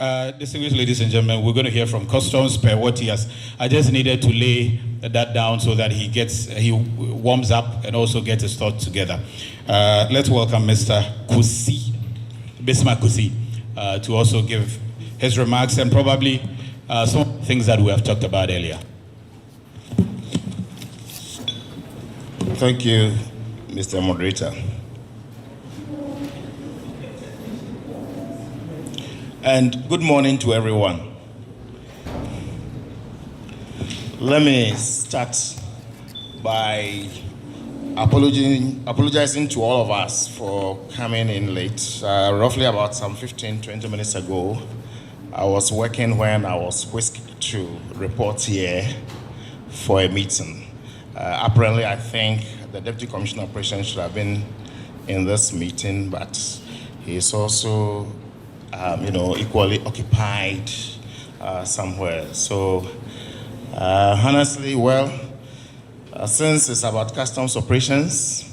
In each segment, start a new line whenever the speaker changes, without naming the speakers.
Distinguished ladies and gentlemen, we're going to hear from Customs per what he has. I just needed to lay that down so that he warms up and also gets his thoughts together. Let's welcome Mr. Kissi, Bismark Kissi, to also give his remarks and probably some things that we have talked about earlier.
Thank you, Mr. Moderator. And good morning to everyone. Let me start by apologizing to all of us for coming in late. Roughly about some 15-20 minutes ago, I was working when I was whisked to report here for a meeting. Apparently, I think the Deputy Commissioner of Operations should have been in this meeting, but he's also equally occupied somewhere. So, honestly, since it's about customs operations,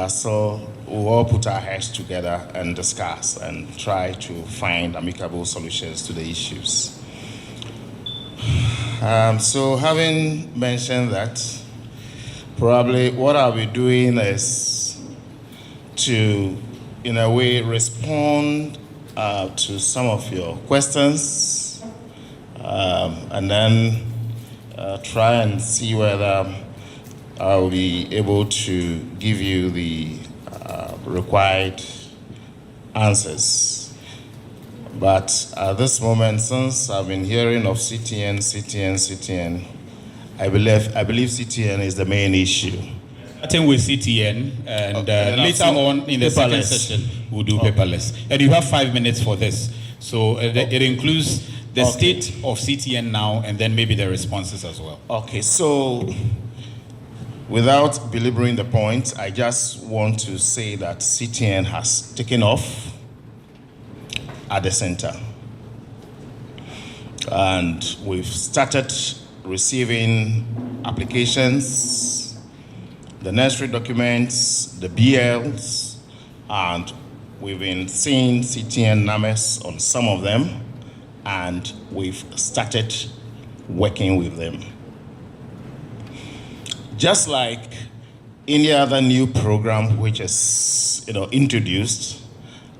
so we'll all put our heads together and discuss and try to find amicable solutions to the issues. So, having mentioned that, probably what I'll be doing is to, in a way, respond to some of your questions, and then try and see whether I'll be able to give you the required answers. But at this moment, since I've been hearing of CTN, I believe CTN is the main issue.
Starting with CTN, and later on in the second session, we'll do paperless. And you have 5 minutes for this. So it includes the state of CTN now, and then maybe the responses as well.
Okay, so without belaboring the point, I just want to say that CTN has taken off at the center. And we've started receiving applications, the necessary documents, the BLs, and we've been seeing CTN numbers on some of them, and we've started working with them. Just like any other new program which is introduced,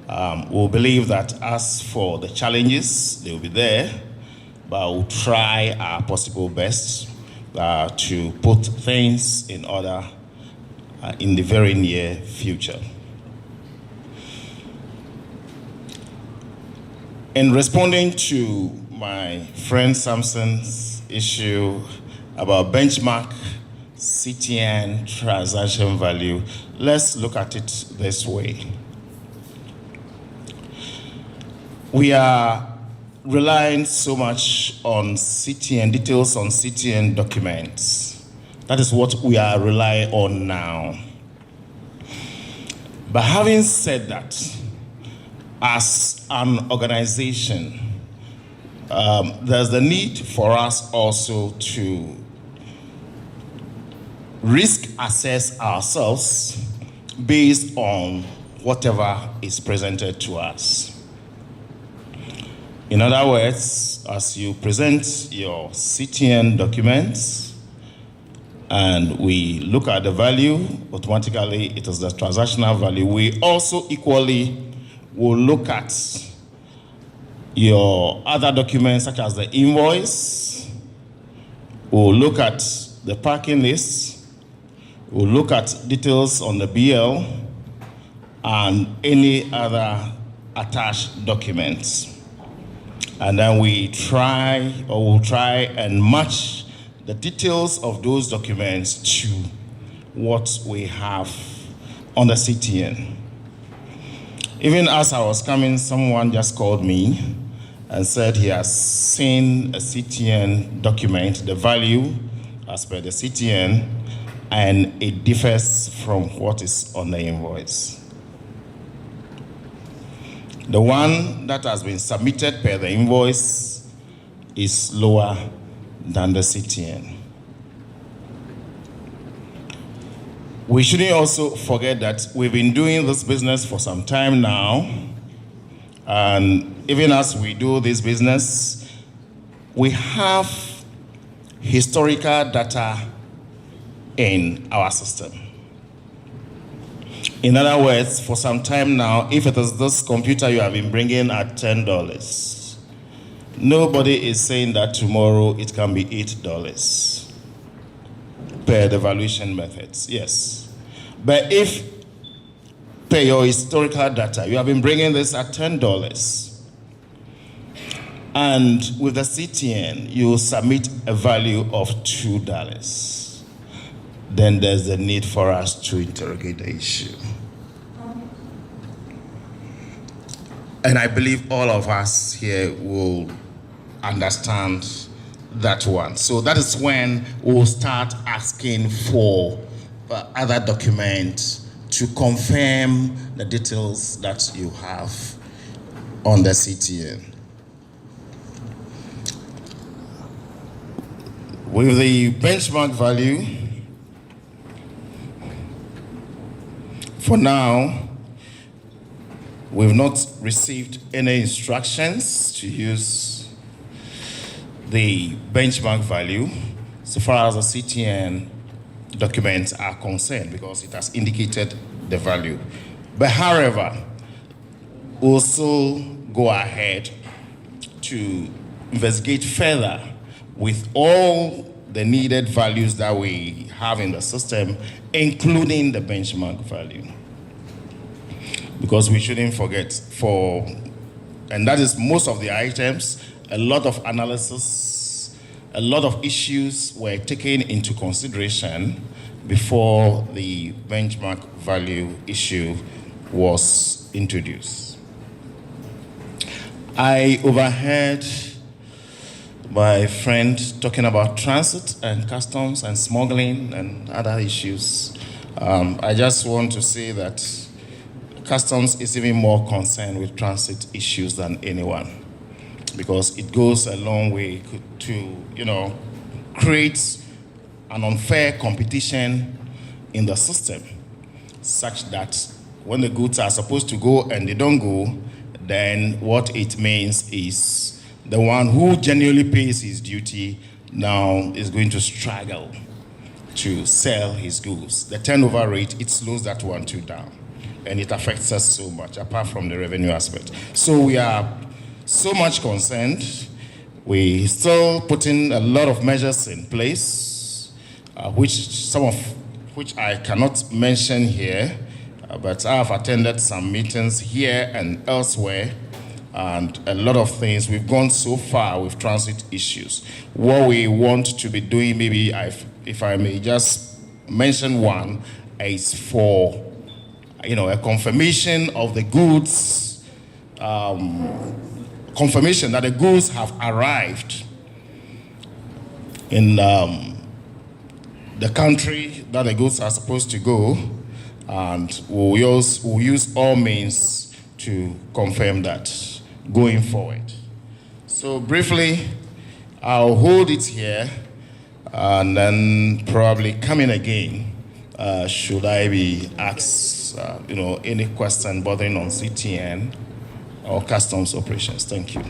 we'll believe that as for the challenges, they'll be there, but we'll try our possible best to put things in order in the very near future. In responding to my friend Samson's issue about benchmark CTN transaction value, let's look at it this way. We are relying so much on CTN, details on CTN documents. That is what we are relying on now. But having said that, as an organization, there's the need for us also to risk assess ourselves based on whatever is presented to us. In other words, as you present your CTN documents and we look at the value, automatically it is the transactional value. We also equally will look at your other documents such as the invoice, we'll look at the parking list, we'll look at details on the BL and any other attached documents. And then we'll try and match the details of those documents to what we have on the CTN. Even as I was coming, someone just called me and said he has seen a CTN document, the value as per the CTN, and it differs from what is on the invoice. The one that has been submitted per the invoice is lower than the CTN. We shouldn't also forget that we've been doing this business for some time now, and even as we do this business, we have historical data in our system. In other words, for some time now, if it is this computer you have been bringing at $10, nobody is saying that tomorrow it can be $8 per the valuation methods. Yes. But if per your historical data, you have been bringing this at $10, and with the CTN, you submit a value of $2, then there's the need for us to interrogate the issue. And I believe all of us here will understand that one. So that is when we'll start asking for other documents to confirm the details that you have on the CTN. With the benchmark value, for now, we've not received any instructions to use the benchmark value so far as the CTN documents are concerned, because it has indicated the value. But however, we'll still go ahead to investigate further with all the needed values that we have in the system, including the benchmark value. Because we shouldn't forget, and that is most of the items, a lot of analysis, a lot of issues were taken into consideration before the benchmark value issue was introduced. I overheard my friend talking about transit and customs and smuggling and other issues. I just want to say that customs is even more concerned with transit issues than anyone, because it goes a long way to, create an unfair competition in the system, such that when the goods are supposed to go and they don't go, then what it means is the one who genuinely pays his duty now is going to struggle to sell his goods. The turnover rate, it slows that one too down. And it affects us so much, apart from the revenue aspect. So we are so much concerned. We still putting a lot of measures in place, some of which I cannot mention here, but I have attended some meetings here and elsewhere, and a lot of things. We've gone so far with transit issues. What we want to be doing, maybe if I may just mention one, is for a confirmation of the goods, confirmation that the goods have arrived in the country that the goods are supposed to go, and we'll use all means to confirm that going forward. So briefly, I'll hold it here, and then probably come in again should I be asked any question bothering on CTN or customs operations. Thank you.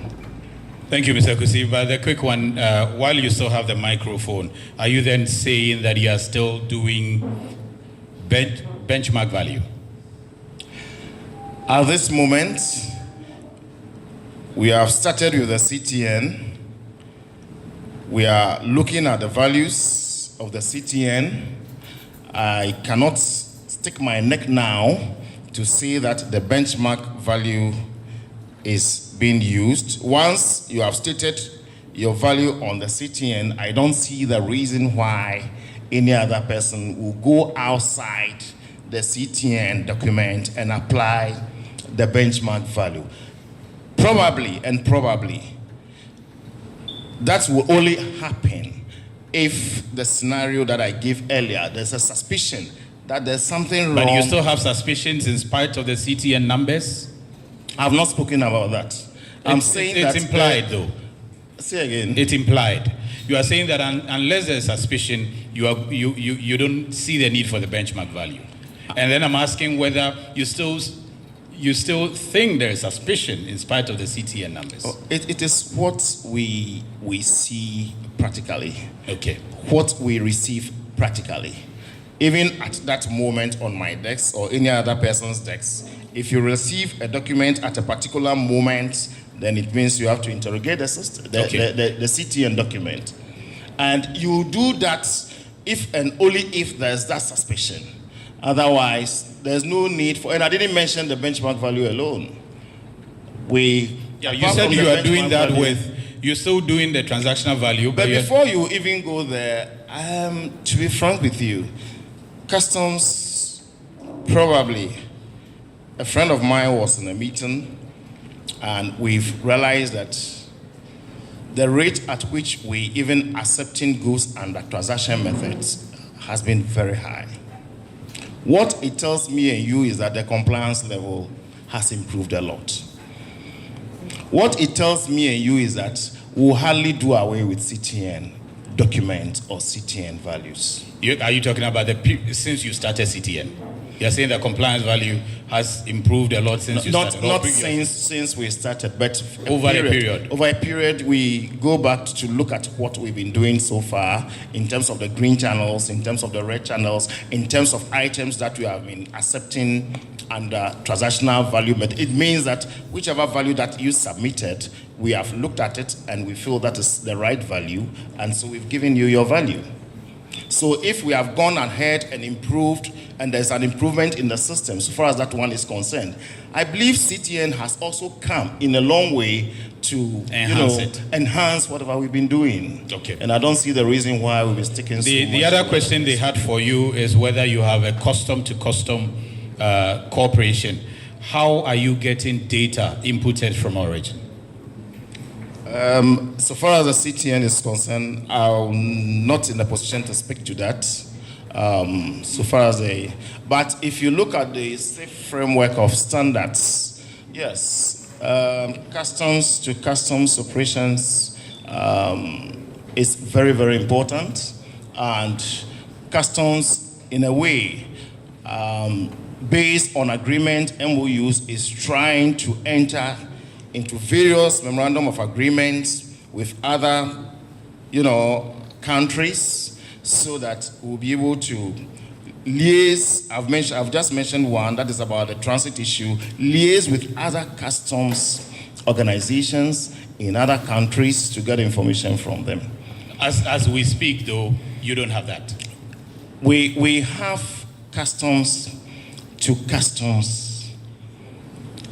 Thank you, Mr. Kissi. But the quick one, while you still have the microphone, are you then saying that you are still doing benchmark value?
At this moment, we have started with the CTN. We are looking at the values of the CTN. I cannot stick my neck now to say that the benchmark value is being used. Once you have stated your value on the CTN, I don't see the reason why any other person will go outside the CTN document and apply the benchmark value. Probably, that will only happen if the scenario that I gave earlier, there's a suspicion that there's something wrong.
But you still have suspicions in spite of the CTN numbers?
I've not spoken about that. I'm saying
it's implied, though.
Say again.
It's implied. You are saying that unless there's suspicion, you don't see the need for the benchmark value. And then I'm asking whether you still you still think there is suspicion in spite of the CTN numbers?
It is what we see practically.
Okay.
What we receive practically. Even at that moment on my desk or any other person's desk, if you receive a document at a particular moment, then it means you have to interrogate the system, the CTN document. And you do that if and only if there's that suspicion. Otherwise, there's no need for, and I didn't mention the benchmark value alone.
You said you are doing that
value,
you're still doing the transactional value.
But before you even go there, to be frank with you, customs, probably, a friend of mine was in a meeting and we've realized that the rate at which we even accepting goods under transaction methods has been very high. What it tells me and you is that the compliance level has improved a lot. What it tells me and you is that we'll hardly do away with CTN document or CTN values.
Are you talking about since you started CTN? You're saying the compliance value has improved a lot since you started?
Not since we started, but
over a period.
Over a period, we go back to look at what we've been doing so far in terms of the green channels, in terms of the red channels, in terms of items that we have been accepting under transactional value. But it means that whichever value that you submitted, we have looked at it and we feel that is the right value, and so we've given you your value. So if we have gone ahead and improved, and there's an improvement in the system so far as that one is concerned, I believe CTN has also come in a long way to enhance whatever we've been doing.
Okay.
And I don't see the reason why we'll be sticking so much.
The other question they had for you is whether you have a custom-to-custom cooperation. How are you getting data inputted from origin?
So far as the CTN is concerned, I'm not in a position to speak to that. But if you look at the safe framework of standards, yes, customs to customs operations is very, very important. And customs, in a way, based on agreement, MOUs, is trying to enter into various memorandum of agreements with other, countries, so that we'll be able to liaise. I've just mentioned one that is about the transit issue. Liaise with other customs organizations in other countries to get information from them.
As we speak, though, you don't have that.
We have customs to customs.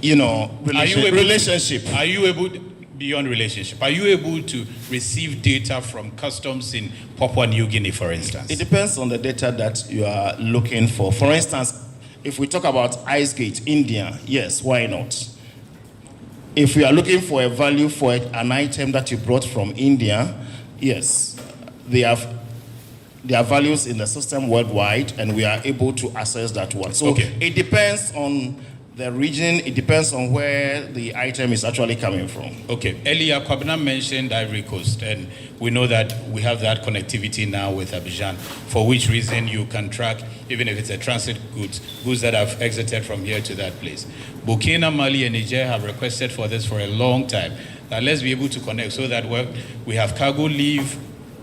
Relationship.
Are you able, beyond relationship, are you able to receive data from customs in Papua New Guinea, for instance?
It depends on the data that you are looking for. For instance, if we talk about IceGate, India, yes, why not? If we are looking for a value for an item that you brought from India, yes, there are values in the system worldwide, and we are able to access that one. So It depends on the region, it depends on where the item is actually coming from.
Okay. Earlier, Kwabena mentioned Ivory Coast, and we know that we have that connectivity now with Abidjan, for which reason you can track, even if it's a transit goods that have exited from here to that place. Burkina, Mali, and Niger have requested for this for a long time. That let's be able to connect so that we have cargo leave,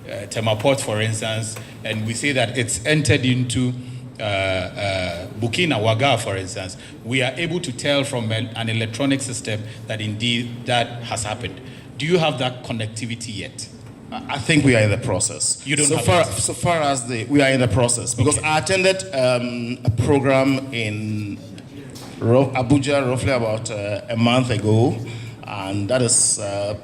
Temaport, for instance, and we say that it's entered into Burkina, Ouaga, for instance, we are able to tell from an electronic system that indeed that has happened. Do you have that connectivity yet?
I think we are in the process.
You don't
so
have
far,
it?
So far as we are in the process, because I attended a program in Abuja roughly about a month ago, and that is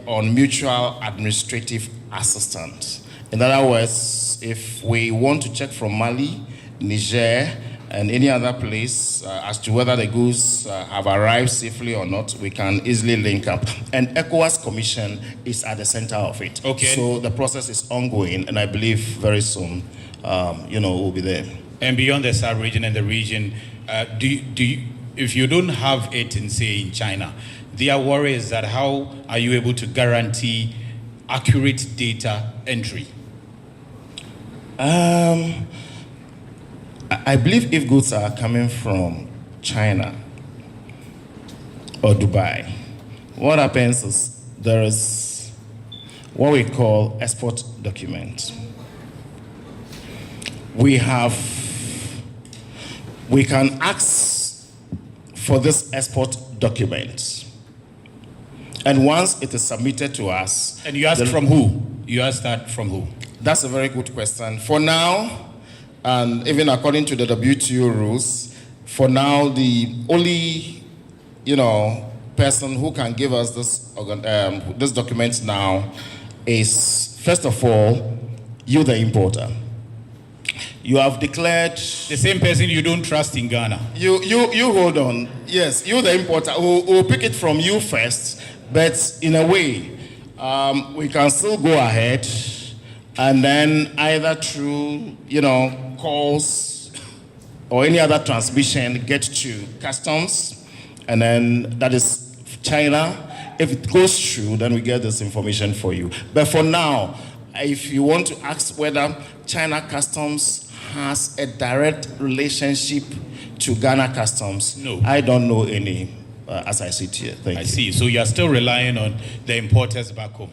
on mutual administrative assistance. In other words, if we want to check from Mali, Niger, and any other place as to whether the goods have arrived safely or not, we can easily link up. And ECOWAS Commission is at the center of it.
Okay.
So the process is ongoing, and I believe very soon, we'll be there.
And beyond the South region and the region, if you don't have it in, say, in China, their worry is that how are you able to guarantee accurate data entry?
I believe if goods are coming from China, or Dubai, what happens is there is what we call export document. We can ask for this export document. And once it is submitted to us...
And you ask from who? You ask that from who?
That's a very good question. For now, and even according to the WTO rules, for now, the only, person who can give us this document now is, first of all, you, the importer. You have declared...
The same person you don't trust in Ghana.
You hold on. Yes, you, the importer. We'll pick it from you first, but in a way, we can still go ahead and then either through, calls or any other transmission get to customs, and then that is China. If it goes through, then we get this information for you. But for now, if you want to ask whether China Customs has a direct relationship to Ghana Customs,
no,
I don't know any as I sit here. Thank you.
I see. So you are still relying on the importers back home.